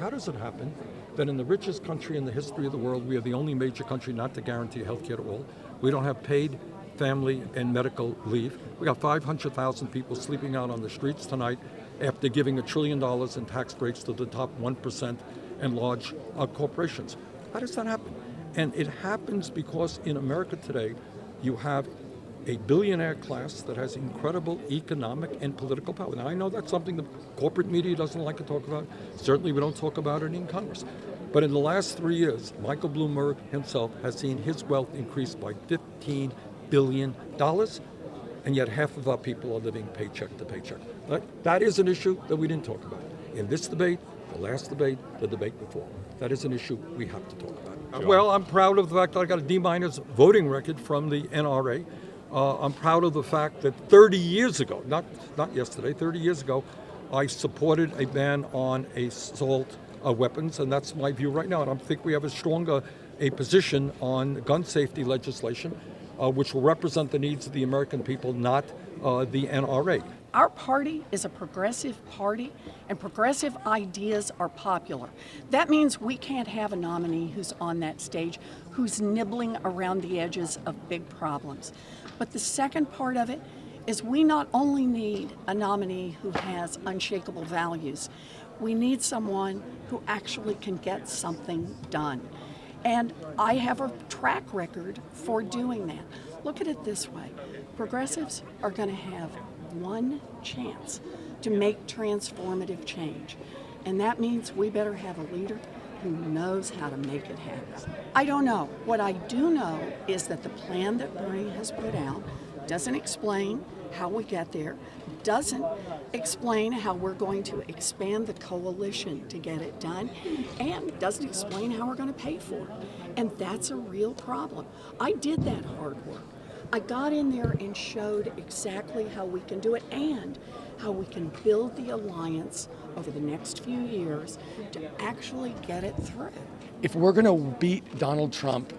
how does it happen that in the richest country in the history of the world, we are the only major country not to guarantee health care to all? We don't have paid family and medical leave. We got 500,000 people sleeping out on the streets tonight after giving $1 trillion in tax breaks to the top 1% and large corporations. How does that happen? And it happens because in America today, you have a billionaire class that has incredible economic and political power. Now, I know that's something the corporate media doesn't like to talk about. Certainly, we don't talk about it in Congress. But in the last 3 years, Michael Bloomberg himself has seen his wealth increase by $15 billion, and yet half of our people are living paycheck to paycheck. That is an issue that we didn't talk about. In this debate, the last debate, the debate before. That is an issue we have to talk about. Well, I'm proud of the fact that I got a D- voting record from the NRA. I'm proud of the fact that 30 years ago, not yesterday, 30 years ago, I supported a ban on assault weapons, and that's my view right now. And I think we have a position on gun safety legislation, which will represent the needs of the American people, not the NRA. Our party is a progressive party, and progressive ideas are popular. That means we can't have a nominee who's on that stage who's nibbling around the edges of big problems. But the second part of it is we not only need a nominee who has unshakable values, we need someone who actually can get something done. And I have a track record for doing that. Look at it this way. Progressives are going to have one chance to make transformative change. And that means we better have a leader who knows how to make it happen. I don't know. What I do know is that the plan that Bernie has put out doesn't explain how we get there, doesn't explain how we're going to expand the coalition to get it done, and doesn't explain how we're going to pay for it. And that's a real problem. I did that hard work. I got in there and showed exactly how we can do it and how we can build the alliance over the next few years to actually get it through. If we're going to beat Donald Trump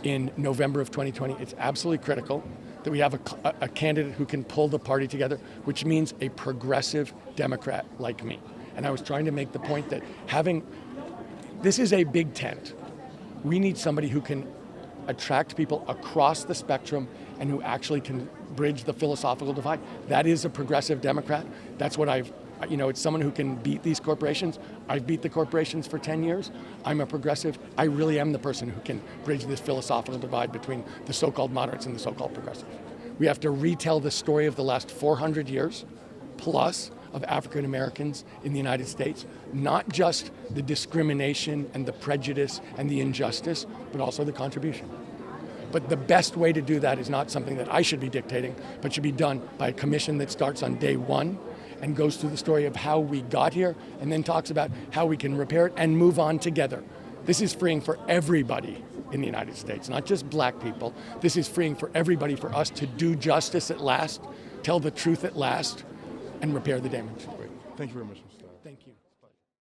in November of 2020, it's absolutely critical that we have a candidate who can pull the party together, which means a progressive Democrat like me. And I was trying to make the point that this is a big tent. We need somebody who can attract people across the spectrum and who actually can bridge the philosophical divide. That is a progressive Democrat. That's what it's someone who can beat these corporations. I've beat the corporations for 10 years. I'm a progressive. I really am the person who can bridge this philosophical divide between the so-called moderates and the so-called progressives. We have to retell the story of the last 400 years plus of African Americans in the United States, not just the discrimination and the prejudice and the injustice, but also the contribution. But the best way to do that is not something that I should be dictating, but should be done by a commission that starts on day one and goes through the story of how we got here and then talks about how we can repair it and move on together. This is freeing for everybody in the United States, not just black people. This is freeing for everybody, for us to do justice at last, tell the truth at last, and repair the damage. Great. Thank you very much, Mr. Steyer. Thank you.